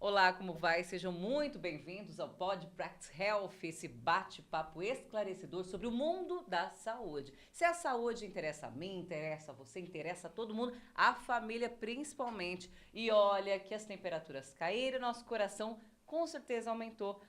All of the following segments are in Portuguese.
Olá, como vai? Sejam muito bem-vindos ao Pod Practice Health, esse bate-papo esclarecedor sobre o mundo da saúde. Se a saúde interessa a mim, interessa a você, interessa a todo mundo, a família principalmente. E olha que as temperaturas caíram, nosso coração com certeza aumentou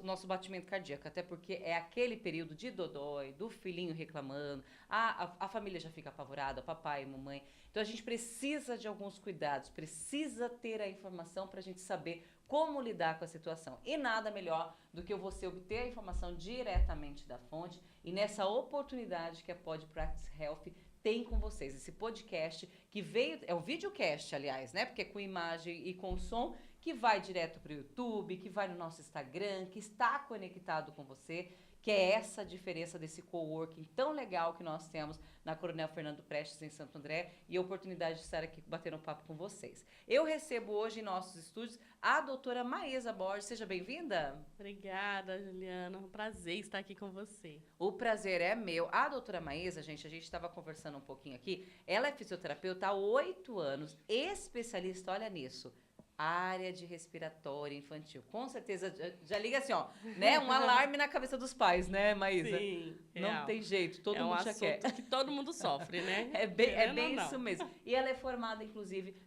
nosso batimento cardíaco, até porque é aquele período de dodói, do filhinho reclamando, a família já fica apavorada, papai e mamãe. Então a gente precisa de alguns cuidados, precisa ter a informação para a gente saber como lidar com a situação. E nada melhor do que você obter a informação diretamente da fonte e nessa oportunidade que a Pod Practice Health tem com vocês. Esse podcast que veio, é um videocast, aliás, né? Porque é com imagem e com som, que vai direto para o YouTube, que vai no nosso Instagram, que está conectado com você, que é essa a diferença desse coworking tão legal que nós temos na Coronel Fernando Prestes, em Santo André, e a oportunidade de estar aqui batendo um papo com vocês. Eu recebo hoje em nossos estúdios a doutora Maísa Borges. Seja bem-vinda. Obrigada, Juliana. Um prazer estar aqui com você. O prazer é meu. A doutora Maísa, gente, a gente estava conversando um pouquinho aqui, ela é fisioterapeuta há 8 anos, especialista, olha nisso, área de respiratória infantil. Com certeza, já liga assim, ó, né? Um alarme na cabeça dos pais, né, Maísa? Sim, Não tem jeito, todo mundo já quer. É um assunto que todo mundo sofre, né? É bem isso mesmo. E ela é formada, inclusive,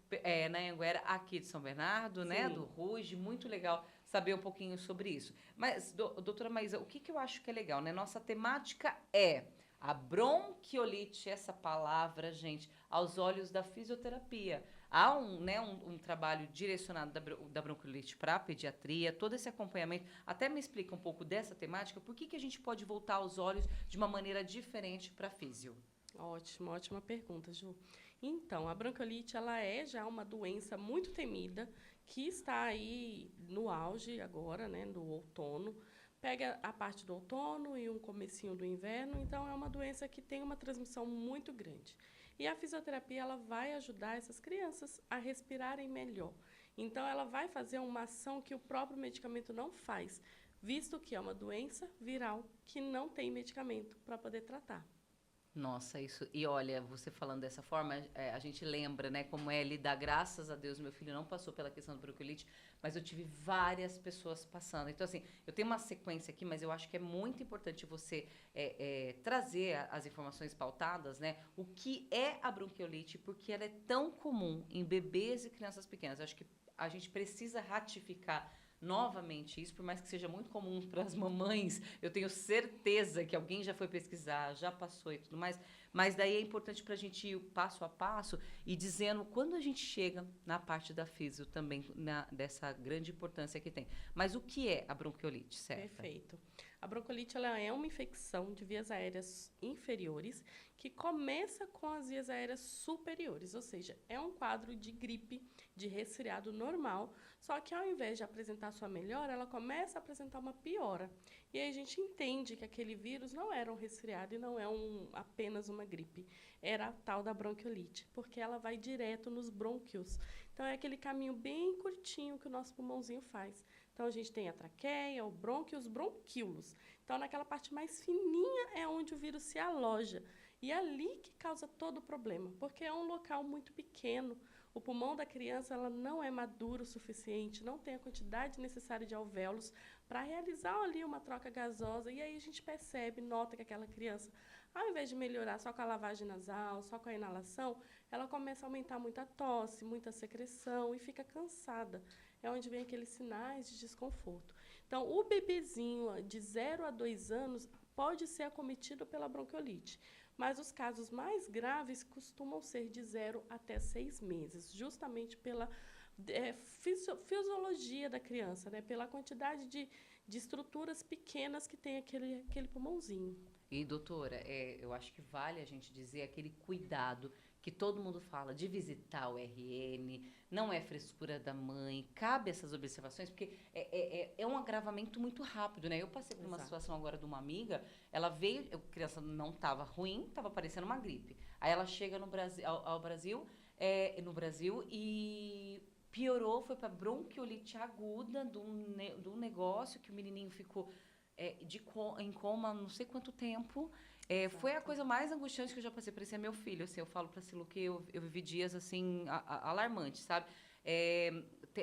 na Anhanguera, aqui de São Bernardo, né? Do RUGE. Muito legal saber um pouquinho sobre isso. Mas, doutora Maísa, o que eu acho que é legal, né? Nossa temática é a bronquiolite, essa palavra, gente, aos olhos da fisioterapia. Há um trabalho direcionado da bronquiolite para a pediatria, todo esse acompanhamento. Até me explica um pouco dessa temática, por que a gente pode voltar os olhos de uma maneira diferente para a físio? Ótima pergunta, Ju. Então, a bronquiolite, ela é já uma doença muito temida, que está aí no auge agora, né, do outono. Pega a parte do outono e um comecinho do inverno, então é uma doença que tem uma transmissão muito grande. E a fisioterapia, ela vai ajudar essas crianças a respirarem melhor. Então, ela vai fazer uma ação que o próprio medicamento não faz, visto que é uma doença viral que não tem medicamento para poder tratar. Nossa, isso. E olha, você falando dessa forma, a gente lembra, né, como é lidar. Graças a Deus, meu filho não passou pela questão do bronquiolite, mas eu tive várias pessoas passando. Então, assim, eu tenho uma sequência aqui, mas eu acho que é muito importante você trazer as informações pautadas, né? O que é a bronquiolite, porque ela é tão comum em bebês e crianças pequenas. Eu acho que a gente precisa ratificar novamente isso, por mais que seja muito comum para as mamães, eu tenho certeza que alguém já foi pesquisar, já passou e tudo mais, mas daí é importante para a gente ir passo a passo e dizendo quando a gente chega na parte da físio também, dessa grande importância que tem. Mas o que é a bronquiolite, certo? Perfeito. A bronquiolite, ela é uma infecção de vias aéreas inferiores que começa com as vias aéreas superiores, ou seja, é um quadro de gripe, de resfriado normal, só que ao invés de apresentar sua melhora, ela começa a apresentar uma piora. E aí a gente entende que aquele vírus não era um resfriado e não é apenas uma gripe, era a tal da bronquiolite, porque ela vai direto nos brônquios. Então é aquele caminho bem curtinho que o nosso pulmãozinho faz. Então, a gente tem a traqueia, o brônquio e os bronquíolos. Então, naquela parte mais fininha é onde o vírus se aloja. E é ali que causa todo o problema, porque é um local muito pequeno. O pulmão da criança ela não é maduro o suficiente, não tem a quantidade necessária de alvéolos para realizar ali uma troca gasosa. E aí a gente percebe, nota que aquela criança, ao invés de melhorar só com a lavagem nasal, só com a inalação, ela começa a aumentar muita tosse, muita secreção e fica cansada. É onde vem aqueles sinais de desconforto. Então, o bebezinho de 0 a 2 anos pode ser acometido pela bronquiolite, mas os casos mais graves costumam ser de 0 até 6 meses, justamente pela fisiologia da criança, né? Pela quantidade de estruturas pequenas que tem aquele pulmãozinho. E, doutora, eu acho que vale a gente dizer aquele cuidado que todo mundo fala de visitar o RN, não é frescura da mãe, cabe essas observações, porque é um agravamento muito rápido, né? Eu passei por uma situação agora de uma amiga, ela veio, a criança não estava ruim, estava parecendo uma gripe. Aí ela chega no Brasil, ao Brasil, no Brasil, e piorou, foi para bronquiolite aguda de um negócio que o menininho ficou em coma não sei quanto tempo. Foi a coisa mais angustiante que eu já passei. Parecia meu filho. Assim, eu falo para Silu que eu vivi dias assim alarmantes, sabe?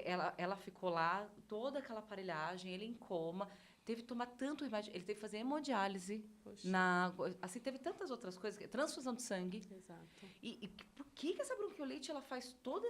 ela ficou lá, toda aquela aparelhagem, ele em coma, teve que tomar tanto remédio, ele teve que fazer hemodiálise, Poxa. assim, teve tantas outras coisas, transfusão de sangue. Exato. E por que essa bronquiolite ela faz todo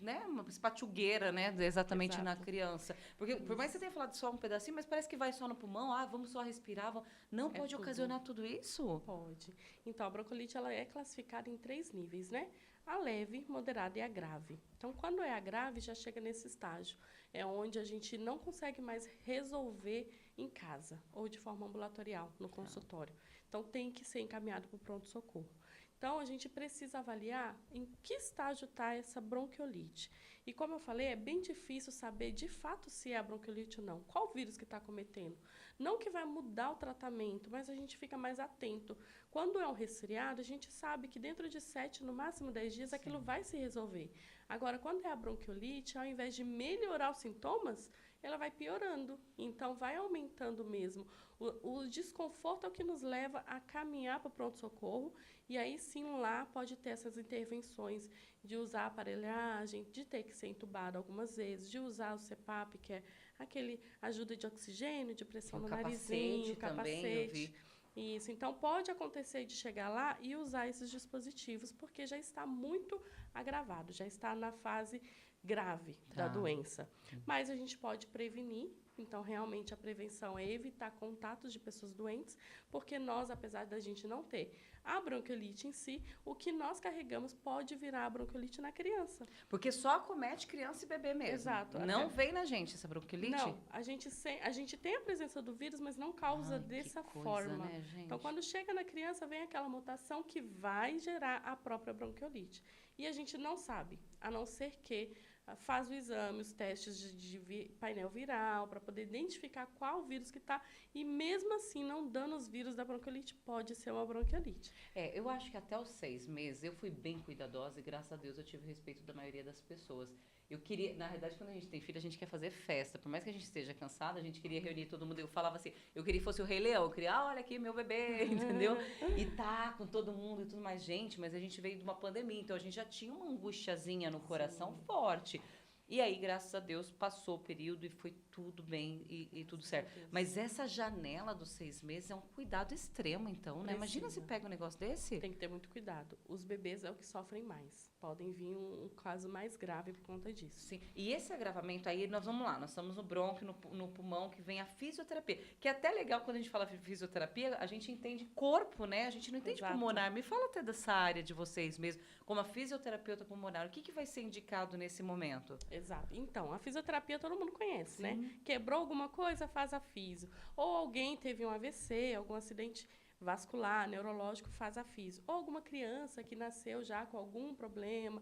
né, uma patchugueira, né, exatamente na Exato. criança? Porque por mais que você tenha falado só um pedacinho, mas parece que vai só no pulmão, vamos só respirar, não É pode tudo. ocasionar tudo isso? Pode. Então, a bronquiolite ela é classificada em 3 níveis, né? A leve, moderada e a grave. Então, quando é a grave, já chega nesse estágio. É onde a gente não consegue mais resolver em casa ou de forma ambulatorial, no consultório. Então, tem que ser encaminhado para o pronto-socorro. Então, a gente precisa avaliar em que estágio está essa bronquiolite. E, como eu falei, é bem difícil saber de fato se é a bronquiolite ou não. Qual vírus que está cometendo? Não que vai mudar o tratamento, mas a gente fica mais atento. Quando é um resfriado, a gente sabe que dentro de 7, no máximo 10 dias, aquilo vai se resolver. Agora, quando é a bronquiolite, ao invés de melhorar os sintomas, ela vai piorando. Então, vai aumentando mesmo. O desconforto é o que nos leva a caminhar para o pronto-socorro. E aí, sim, lá pode ter essas intervenções de usar a aparelhagem, de ter que ser entubado algumas vezes, de usar o CPAP, que é aquele ajuda de oxigênio, de pressão no narizinho, o também, eu vi. capacete. Isso. Então, pode acontecer de chegar lá e usar esses dispositivos, porque já está muito agravado, já está na fase grave da doença. Mas a gente pode prevenir. Então, realmente, a prevenção é evitar contatos de pessoas doentes, porque nós, apesar da gente não ter a bronquiolite em si, o que nós carregamos pode virar a bronquiolite na criança. Porque só acomete criança e bebê mesmo. Exato. Não vem na gente essa bronquiolite? Não, a gente tem a presença do vírus, mas não causa dessa forma. Né, gente? Então, quando chega na criança, vem aquela mutação que vai gerar a própria bronquiolite. E a gente não sabe, a não ser que faz o exame, os testes de painel viral, para poder identificar qual vírus que está, e mesmo assim, não dando os vírus da bronquiolite, pode ser uma bronquiolite. Eu acho que até os 6 meses eu fui bem cuidadosa e, graças a Deus, eu tive o respeito da maioria das pessoas. Eu queria, na realidade, quando a gente tem filho, a gente quer fazer festa. Por mais que a gente esteja cansada, a gente queria reunir todo mundo. Eu falava assim, eu queria que fosse o Rei Leão. Eu queria, olha aqui, meu bebê, entendeu? E tá com todo mundo e tudo mais. Gente, mas a gente veio de uma pandemia, então a gente já tinha uma angustiazinha no coração forte. E aí, graças a Deus, passou o período e foi tudo bem e tudo certo. Mas essa janela dos 6 meses é um cuidado extremo, então, né? Imagina se pega um negócio desse. Tem que ter muito cuidado. Os bebês é o que sofrem mais. Podem vir um caso mais grave por conta disso. Sim. E esse agravamento aí, nós vamos lá. Nós estamos no brônquio, no pulmão, que vem a fisioterapia. Que é até legal quando a gente fala de fisioterapia, a gente entende corpo, né? A gente não entende pulmonar. Me fala até dessa área de vocês mesmo, como a fisioterapeuta pulmonar. O que vai ser indicado nesse momento? Exato. Então, a fisioterapia todo mundo conhece, né? Quebrou alguma coisa, faz a fisio. Ou alguém teve um AVC, algum acidente vascular, neurológico, faz a fisio. Ou alguma criança que nasceu já com algum problema,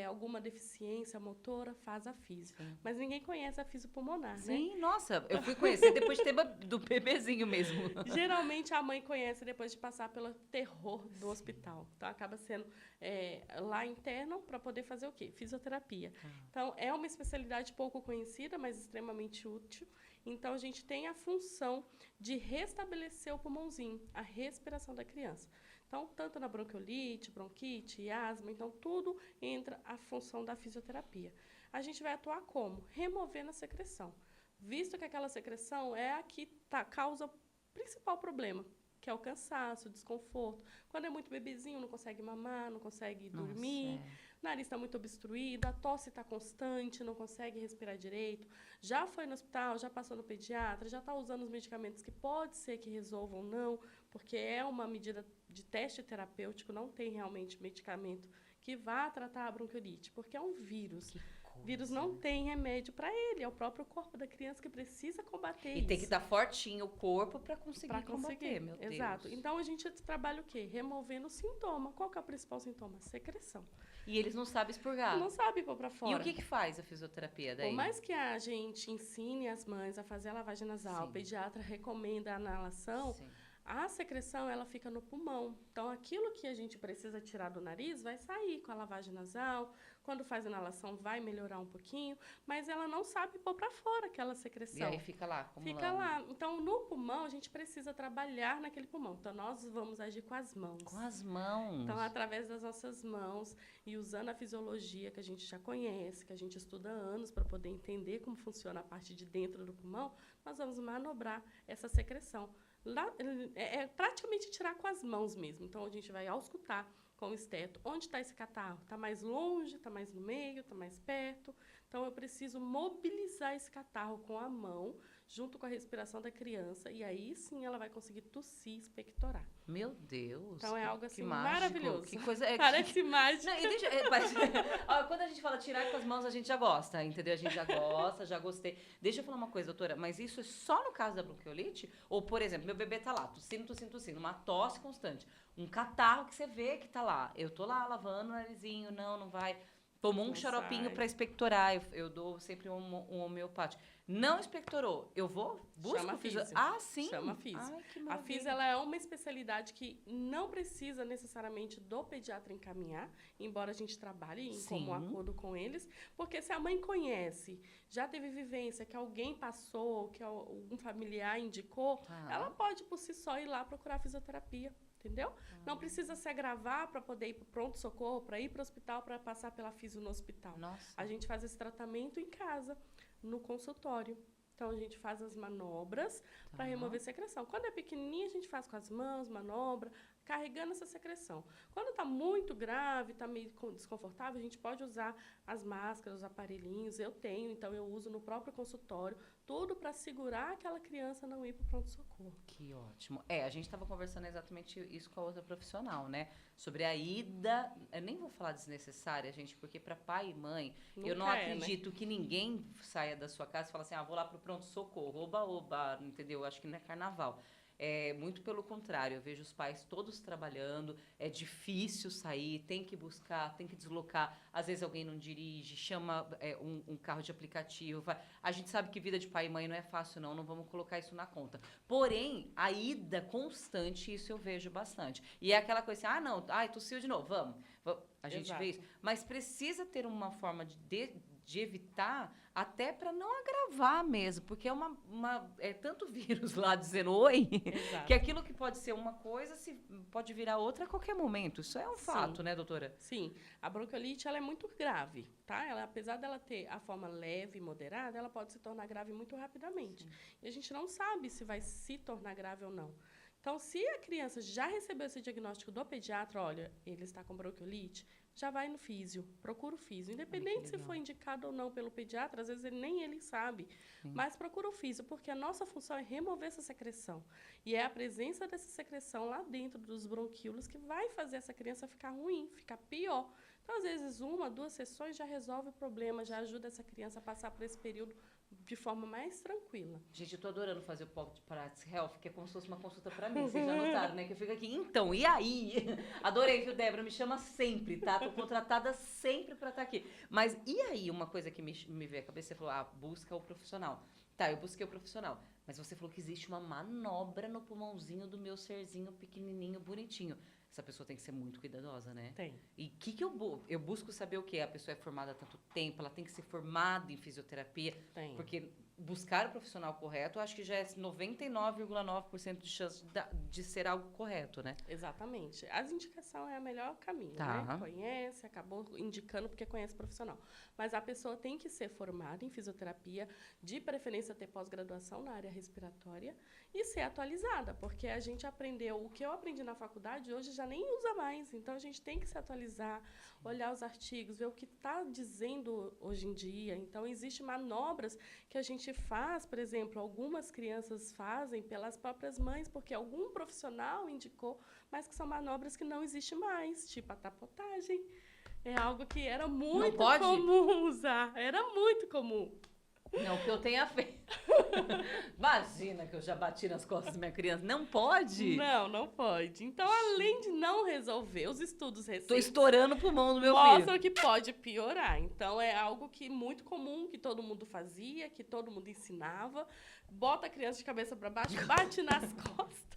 alguma deficiência motora, faz a fisio. Mas ninguém conhece a fisio pulmonar, né? Sim, nossa, eu fui conhecer depois de ter do bebezinho mesmo. Geralmente a mãe conhece depois de passar pelo terror do hospital. Então acaba sendo lá interno para poder fazer o quê? Fisioterapia. Então é uma especialidade pouco conhecida, mas extremamente útil. Então a gente tem a função de restabelecer o pulmãozinho, a respiração da criança. Então, tanto na bronquiolite, bronquite, asma, então tudo entra a função da fisioterapia. A gente vai atuar como? Removendo a secreção. Visto que aquela secreção é a que causa o principal problema, que é o cansaço, o desconforto. Quando é muito bebezinho, não consegue mamar, não consegue dormir, o nariz está muito obstruído, a tosse está constante, não consegue respirar direito. Já foi no hospital, já passou no pediatra, já está usando os medicamentos que pode ser que resolvam ou não, porque é uma medida de teste terapêutico, não tem realmente medicamento que vá tratar a bronquiolite, porque é um vírus. O vírus não tem remédio para ele, é o próprio corpo da criança que precisa combater isso. E tem que estar fortinho o corpo para conseguir combater, meu Deus. Exato. Então, a gente trabalha o quê? Removendo o sintoma. Qual que é o principal sintoma? Secreção. E eles não sabem expurgar. Não sabem pôr para fora. E o que faz a fisioterapia daí? Por mais que a gente ensine as mães a fazer a lavagem nasal, o pediatra recomenda a inalação, A secreção, ela fica no pulmão. Então, aquilo que a gente precisa tirar do nariz vai sair com a lavagem nasal. Quando faz inalação, vai melhorar um pouquinho. Mas ela não sabe pôr para fora aquela E secreção. aí fica lá, acumulando. Fica lá. Então, no pulmão, a gente precisa trabalhar naquele pulmão. Então, nós vamos agir com as mãos. Com as mãos. Então, através das nossas mãos e usando a fisiologia que a gente já conhece, que a gente estuda há anos para poder entender como funciona a parte de dentro do pulmão, nós vamos manobrar essa secreção. Lá, é praticamente tirar com as mãos mesmo. Então, a gente vai auscultar com o esteto. Onde está esse catarro? Está mais longe? Está mais no meio? Está mais perto? Então, eu preciso mobilizar esse catarro com a mão, junto com a respiração da criança, e aí sim ela vai conseguir tossir e expectorar. Meu Deus. Então, é algo assim mágico, maravilhoso. Que coisa... Parece mágico. Não, e deixa, ó, quando a gente fala tirar com as mãos, a gente já gosta, entendeu? A gente já gosta, já gostei. Deixa eu falar uma coisa, doutora, mas isso é só no caso da bronquiolite? Ou, por exemplo, meu bebê tá lá, tossindo, uma tosse constante, um catarro que você vê que tá lá. Eu tô lá lavando o narizinho, não vai. Tomou um Não xaropinho sai. para expectorar, eu dou sempre um homeopático. Não expectorou, eu vou, busco Chama físio. Ah, sim? Chama físio. Ai, que A maravilha. físio ela é uma especialidade que não precisa necessariamente do pediatra encaminhar, embora a gente trabalhe em Sim. comum acordo com eles, porque se a mãe conhece, já teve vivência, que alguém passou, que algum familiar indicou, Tá. ela pode por si só ir lá procurar fisioterapia. Entendeu? Não precisa se agravar para poder ir para o pronto-socorro, para ir para o hospital, para passar pela físio no hospital. Nossa. A gente faz esse tratamento em casa, no consultório. Então, a gente faz as manobras para remover secreção. Quando é pequenininha, a gente faz com as mãos, manobra, carregando essa secreção. Quando está muito grave, está meio desconfortável, a gente pode usar as máscaras, os aparelhinhos. Eu tenho, então eu uso no próprio consultório, tudo para segurar aquela criança não ir para o pronto-socorro. Que ótimo. A gente estava conversando exatamente isso com a outra profissional, né? Sobre a ida, eu nem vou falar desnecessária, gente, porque para pai e mãe, eu não Nunca é, né? acredito que ninguém saia da sua casa e fale assim, vou lá pro pronto-socorro, oba, entendeu? Acho que não é carnaval. É muito pelo contrário, eu vejo os pais todos trabalhando, é difícil sair, tem que buscar, tem que deslocar, às vezes alguém não dirige, chama um carro de aplicativo, a gente sabe que vida de pai e mãe não é fácil não vamos colocar isso na conta. Porém, a ida constante, isso eu vejo bastante. E é aquela coisa assim, tossiu de novo, vamos. A gente Exato. vê isso, mas precisa ter uma forma de evitar, até para não agravar mesmo, porque é tanto vírus lá dizendo oi, Exato. que aquilo que pode ser uma coisa pode virar outra a qualquer momento. Isso é um fato, né, doutora? Sim, a bronquiolite ela é muito grave, tá? Ela, apesar dela ter a forma leve e moderada, ela pode se tornar grave muito rapidamente. E a gente não sabe se vai se tornar grave ou não. Então, se a criança já recebeu esse diagnóstico do pediatra, olha, ele está com bronquiolite, já vai no físio, procura o físio. Independente se foi indicado ou não pelo pediatra, às vezes nem ele sabe, mas procura o físio, porque a nossa função é remover essa secreção. E é a presença dessa secreção lá dentro dos bronquíolos que vai fazer essa criança ficar ruim, ficar pior. Então, às vezes, 1, 2 sessões já resolve o problema, já ajuda essa criança a passar por esse período de forma mais tranquila. Gente, eu tô adorando fazer o Pod Practice Health, que é como se fosse uma consulta pra mim. Vocês já notaram, né? Que eu fico aqui. Então, e aí? Adorei, viu, Débora? Me chama sempre, tá? Tô contratada sempre pra estar aqui. Mas e aí? Uma coisa que me veio à cabeça, você falou, busca o profissional. Tá, eu busquei o profissional. Mas você falou que existe uma manobra no pulmãozinho do meu serzinho pequenininho, bonitinho. Essa pessoa tem que ser muito cuidadosa, né? Tem. E o que eu busco saber o quê? A pessoa é formada há tanto tempo, ela tem que ser formada em fisioterapia. Tem. Porque buscar o profissional correto, eu acho que já é 99,9% de chance de ser algo correto, né? Exatamente. As indicações é o melhor caminho, Tá. né? Conhece, acabou indicando porque conhece o profissional. Mas a pessoa tem que ser formada em fisioterapia, de preferência ter pós-graduação na área respiratória e ser atualizada, porque a gente aprendeu, o que eu aprendi na faculdade hoje já nem usa mais, então a gente tem que se atualizar, olhar os artigos, ver o que está dizendo hoje em dia. Então, existem manobras que a gente faz, por exemplo, algumas crianças fazem pelas próprias mães, porque algum profissional indicou, mas que são manobras que não existem mais, tipo a tapotagem. É algo que era muito pode? comum usar, era muito comum. Não que eu tenha feito. Imagina que eu já bati nas costas da minha criança. Não pode? Não, não pode. Então, além de não resolver, os estudos Tô recentes estourando o pulmão do meu mostram filho. que pode piorar. Então, é algo que muito comum, que todo mundo fazia, que todo mundo ensinava. Bota a criança de cabeça para baixo, bate nas costas.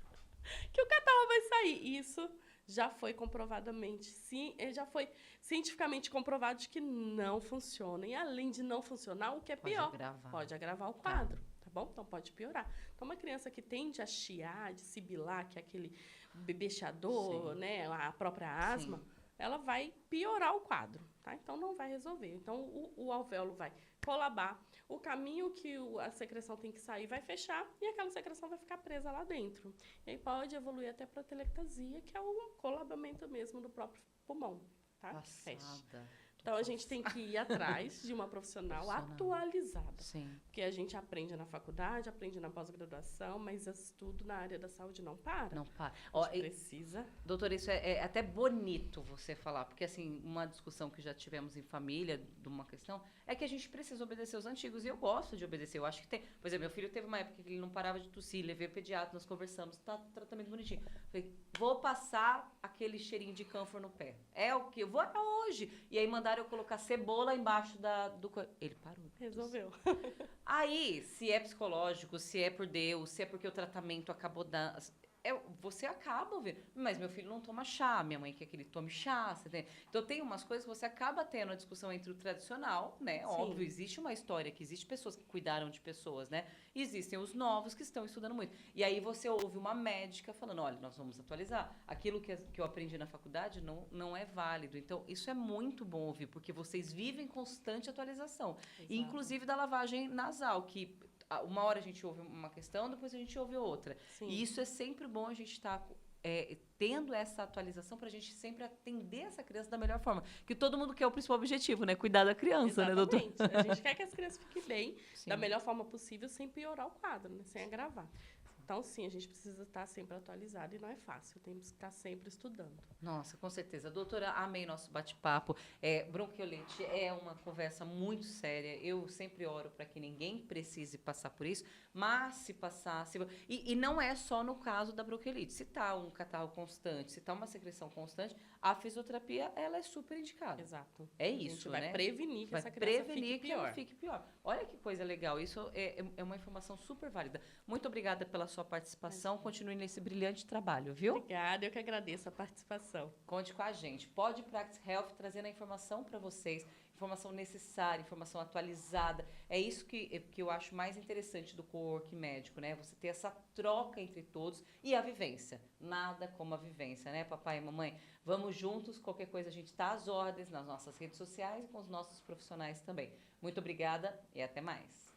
que o catarro vai sair. Isso já foi comprovadamente, sim, já foi cientificamente comprovado de que não funciona. E além de não funcionar, o que é Pode pior, agravar. pode agravar o quadro, tá bom? Então pode piorar. Então uma criança que tende a chiar, de sibilar, que é aquele bebechador, Sim. né, a própria asma, Sim. ela vai piorar o quadro, tá? Então não vai resolver. Então o alvéolo vai colabar, o caminho que a secreção tem que sair vai fechar e aquela secreção vai ficar presa lá dentro. E aí pode evoluir até para telectasia, que é o colabamento mesmo do próprio pulmão, tá? Fecha. Passada. Então a gente tem que ir atrás de uma profissional atualizada. Sim. Porque a gente aprende na faculdade, aprende na pós-graduação, mas estudo na área da saúde não para. Não para. A gente precisa. Doutora, isso é até bonito você falar, porque assim, uma discussão que já tivemos em família de uma questão é que a gente precisa obedecer os antigos e eu gosto de obedecer. Eu acho que tem. Por exemplo, meu filho teve uma época que ele não parava de tossir, levei o pediatra, nós conversamos, tá tratamento bonitinho. Falei, vou passar aquele cheirinho de cânfora no pé. É o que? Eu vou hoje. E aí mandaram eu colocar cebola embaixo do. Ele parou. Resolveu. Aí, se é psicológico, se é por Deus, se é porque o tratamento acabou dando. Você acaba vendo. Mas meu filho não toma chá, minha mãe quer que ele tome chá. Você tem. Então tem umas coisas que você acaba tendo a discussão entre o tradicional, né? Sim. Óbvio, existe uma história que existe pessoas que cuidaram de pessoas, né? E existem os novos que estão estudando muito. E aí você ouve uma médica falando, olha, nós vamos atualizar. Aquilo que eu aprendi na faculdade não é válido. Então, isso é muito bom ouvir, porque vocês vivem constante atualização. E, inclusive da lavagem nasal, que uma hora a gente ouve uma questão, depois a gente ouve outra. Sim. E isso é sempre bom a gente estar tendo essa atualização para a gente sempre atender essa criança da melhor forma. Que todo mundo quer o principal objetivo, né? Cuidar da criança, Exatamente. né, doutor? A gente quer que as crianças fiquem bem, Sim. da melhor forma possível, sem piorar o quadro, né? Sem agravar. Então, sim, a gente precisa estar sempre atualizado e não é fácil. Temos que estar sempre estudando. Nossa, com certeza. Doutora, amei nosso bate-papo. Bronquiolite é uma conversa muito séria. Eu sempre oro para que ninguém precise passar por isso, mas se passar... E não é só no caso da bronquiolite. Se está um catarro constante, se está uma secreção constante, a fisioterapia ela é super indicada. Exato. É A isso, gente vai né? prevenir que Vai essa criança prevenir fique que pior. ela fique pior. Olha que coisa legal. Isso é uma informação super válida. Muito obrigada pela sua participação. Continue nesse brilhante trabalho, viu? Obrigada, eu que agradeço a participação. Conte com a gente. Pode Practice Health trazendo a informação para vocês, informação necessária, informação atualizada. É isso que eu acho mais interessante do coworking médico, né? Você ter essa troca entre todos e a vivência. Nada como a vivência, né, papai e mamãe? Vamos juntos, qualquer coisa a gente está às ordens nas nossas redes sociais e com os nossos profissionais também. Muito obrigada e até mais.